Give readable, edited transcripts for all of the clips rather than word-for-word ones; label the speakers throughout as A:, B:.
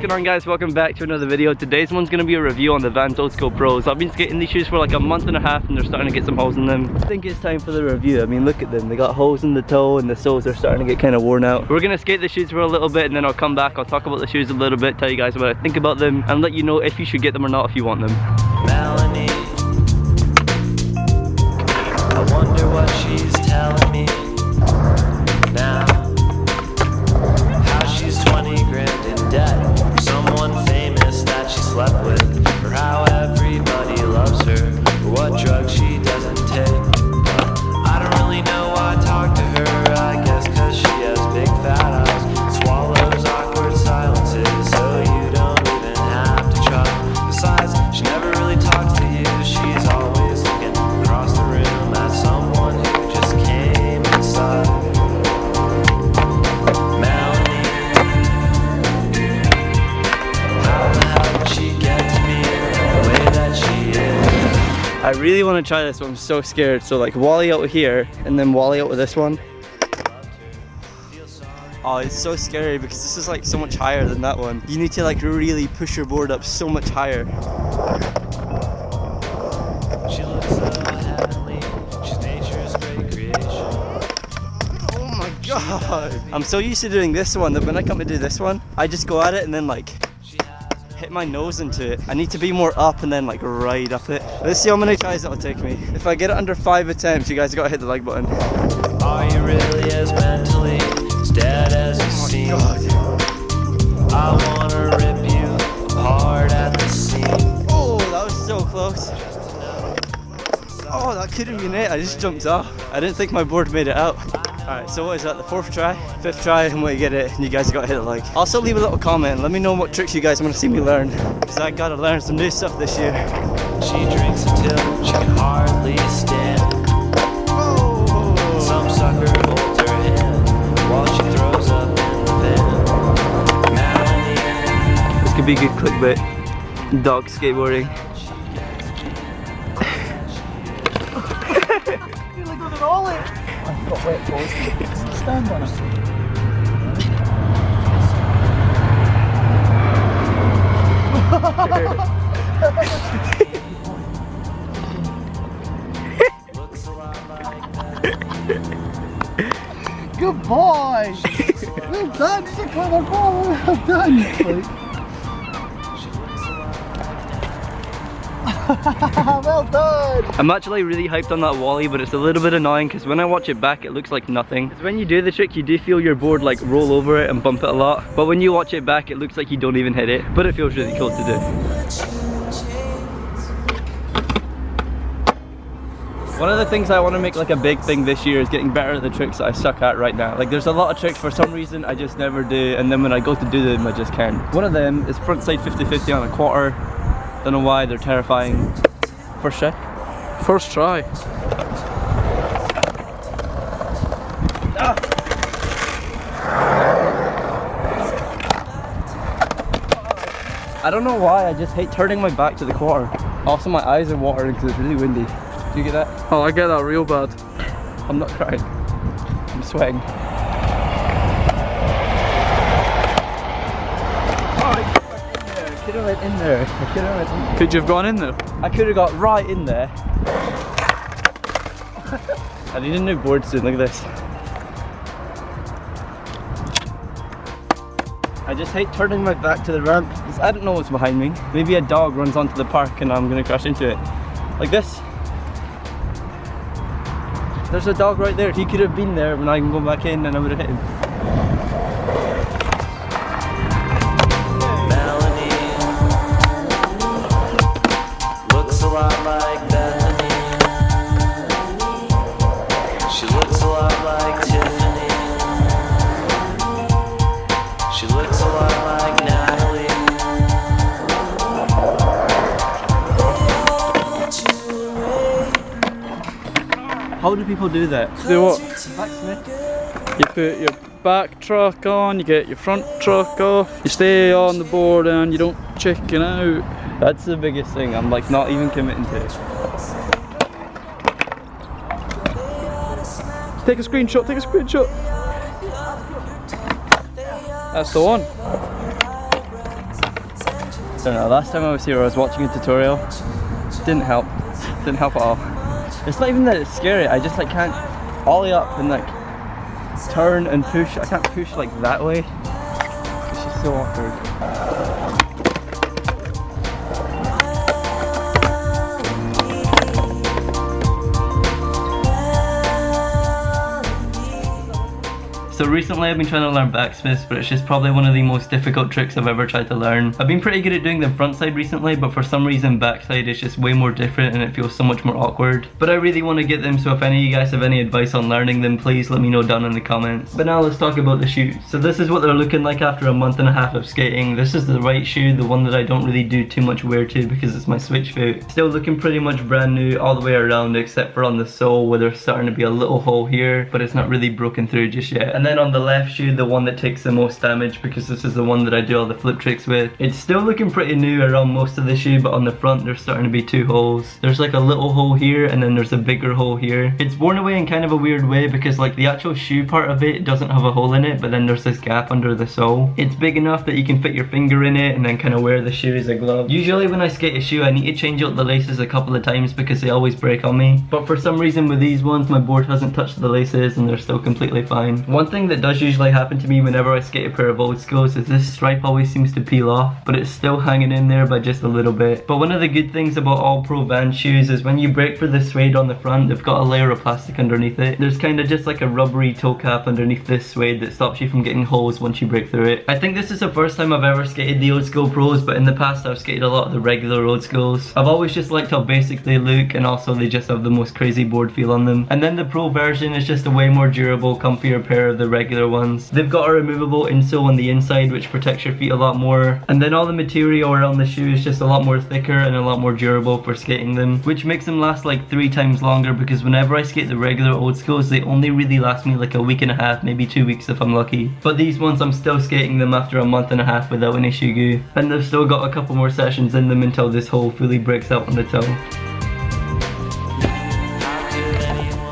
A: going on, guys? Welcome back to another video. Today's one's going to be a review on the Vans Old Skool Pros. I've been skating these shoes for like a month and a half and they're starting to get some holes in them. I think it's time for the review. I mean, look at them. They got holes in the toe and the soles are starting to get kind of worn out. We're going to skate the shoes for a little bit and then I'll come back. I'll talk about the shoes a little bit, tell you guys what I think about them and let you know if you should get them or not if you want them.
B: Melanie, I wonder what she's telling me now. How she's 20 grand in debt for someone famous that she slept with, or how everybody loves her, or what drugs she doesn't take. I don't really know why I talk to her, I guess cause she has big fat eyes, swallows awkward silences, so you don't even have to try. Besides, she never really talks to you, she's always looking across the room at someone who just came inside.
A: I really want to try this, but I'm so scared. So like wally out here and then wally out with this one. Oh, it's so scary because this is like so much higher than that one. You need to like really push your board up so much higher.
B: She looks so heavenly. She's nature's great creation.
A: Oh my god. I'm so used to doing this one that when I come to do this one, I just go at it and then like hit my nose into it. I need to be more up and then like right up it. Let's see how many tries it'll take me. If I get it under 5 attempts, you guys gotta hit the like button.
B: Are you really as mentally dead as you seem? God. I wanna rip you apart at the seam.
A: Oh, that was so close. Oh, that could have been it. I just jumped off. I didn't think my board made it out. Alright, so what is that, the 4th try? 5th try, and when you get it, and you guys gotta hit it like. Also leave a little comment, let me know what tricks you guys want to see me learn. Because I gotta learn some new stuff this year.
B: She drinks until she can hardly stand. Oh. Some sucker holds her hand while she throws up in the van. Melanie.
A: This could be good clickbait. Dog skateboarding.
C: You're like with an ollie. I've got wet balls. Stand on it. Good boy! Well done, it's a clever ball, well done! Well done!
A: I'm actually really hyped on that wally, but it's a little bit annoying because when I watch it back it looks like nothing. Because when you do the trick you do feel your board like roll over it and bump it a lot, but when you watch it back it looks like you don't even hit it, but it feels really cool to do. One of the things I want to make like a big thing this year is getting better at the tricks that I suck at right now. Like there's a lot of tricks for some reason I just never do, and then when I go to do them I just can't. One of them is frontside 50-50 on a quarter. Don't know why, they're terrifying. First try?
C: First try.
A: Ah. I don't know why, I just hate turning my back to the quarter. Also my eyes are watering because it's really windy. Do you get that?
C: Oh, I get that real bad.
A: I'm not crying. I'm sweating. I could have went in there. I could have went in there.
C: Could you have gone in there?
A: I could have got right in there. I need a new board soon, look at this. I just hate turning my back to the ramp because I don't know what's behind me. Maybe a dog runs onto the park and I'm gonna crash into it. Like this. There's a dog right there. He could have been there when I can go back in and I would have hit him. How do people do that?
C: Do what?
A: Backsmith?
C: You put your back truck on, you get your front truck off, you stay on the board and you don't chicken out.
A: That's the biggest thing, I'm like not even committing to it.
C: Take a screenshot, take a screenshot. That's the one.
A: don't know, last time I was here I was watching a tutorial. Didn't help at all. It's not even that it's scary, I just like can't ollie up and like turn and push. I can't push like that way. It's just so awkward. So recently I've been trying to learn backsmiths, but it's just probably one of the most difficult tricks I've ever tried to learn. I've been pretty good at doing the front side recently, but for some reason backside is just way more different and it feels so much more awkward. But I really want to get them, so if any of you guys have any advice on learning them, please let me know down in the comments. But now let's talk about the shoes. So this is what they're looking like after a month and a half of skating. This is the right shoe, the one that I don't really do too much wear to because it's my switch foot. Still looking pretty much brand new all the way around except for on the sole where there's starting to be a little hole here, but it's not really broken through just yet. And then on the left shoe, the one that takes the most damage because this is the one that I do all the flip tricks with. It's still looking pretty new around most of the shoe, but on the front there's starting to be two holes. There's like a little hole here and then there's a bigger hole here. It's worn away in kind of a weird way because like the actual shoe part of it doesn't have a hole in it, but then there's this gap under the sole. It's big enough that you can fit your finger in it and then kind of wear the shoe as a glove. Usually when I skate a shoe I need to change out the laces a couple of times because they always break on me, but for some reason with these ones my board hasn't touched the laces and they're still completely fine. One thing that does usually happen to me whenever I skate a pair of old Skools is this stripe always seems to peel off, but it's still hanging in there by just a little bit. But one of the good things about all pro Vans shoes is when you break for the suede on the front, they've got a layer of plastic underneath it. There's kind of just like a rubbery toe cap underneath this suede that stops you from getting holes once you break through it. I think this is the first time I've ever skated the old school pros, but in the past I've skated a lot of the regular old Skools. I've always just liked how basic they look, and also they just have the most crazy board feel on them. And then the pro version is just a way more durable, comfier pair of the regular ones. They've got a removable insole on the inside which protects your feet a lot more, and then all the material around the shoe is just a lot more thicker and a lot more durable for skating them, which makes them last like 3 times longer because whenever I skate the regular old Skools they only really last me like a week and a half, maybe 2 weeks if I'm lucky. But these ones I'm still skating them after a month and a half without any shoe goo, and they've still got a couple more sessions in them until this hole fully breaks out on the toe.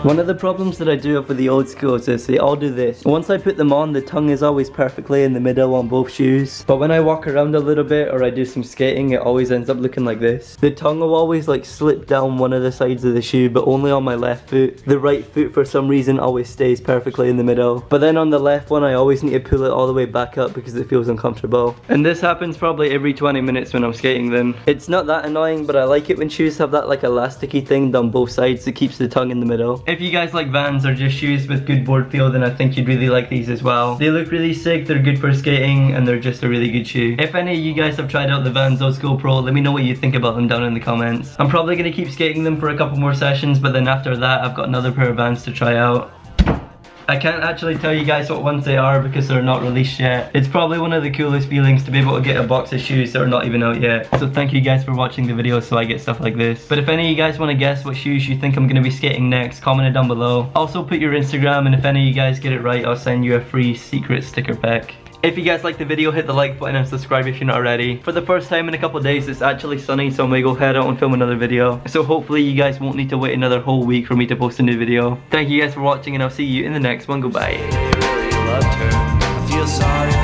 A: One of the problems that I do have with the old Skools is they all do this. Once I put them on, the tongue is always perfectly in the middle on both shoes. But when I walk around a little bit or I do some skating, it always ends up looking like this. The tongue will always like slip down one of the sides of the shoe, but only on my left foot. The right foot for some reason always stays perfectly in the middle. But then on the left one, I always need to pull it all the way back up because it feels uncomfortable. And this happens probably every 20 minutes when I'm skating them. It's not that annoying, but I like it when shoes have that like elasticy thing down both sides that keeps the tongue in the middle. If you guys like Vans or just shoes with good board feel, then I think you'd really like these as well. They look really sick, they're good for skating, and they're just a really good shoe. If any of you guys have tried out the Vans Old School Pro, let me know what you think about them down in the comments. I'm probably going to keep skating them for a couple more sessions, but then after that I've got another pair of Vans to try out. I can't actually tell you guys what ones they are because they're not released yet. It's probably one of the coolest feelings to be able to get a box of shoes that are not even out yet. So thank you guys for watching the video so I get stuff like this. But if any of you guys want to guess what shoes you think I'm going to be skating next, comment it down below. Also put your Instagram, and if any of you guys get it right, I'll send you a free secret sticker pack. If you guys liked the video, hit the like button and subscribe if you're not already. For the first time in a couple of days, it's actually sunny, so I'm gonna go head out and film another video. So hopefully you guys won't need to wait another whole week for me to post a new video. Thank you guys for watching, and I'll see you in the next one. Goodbye.
B: I feel sorry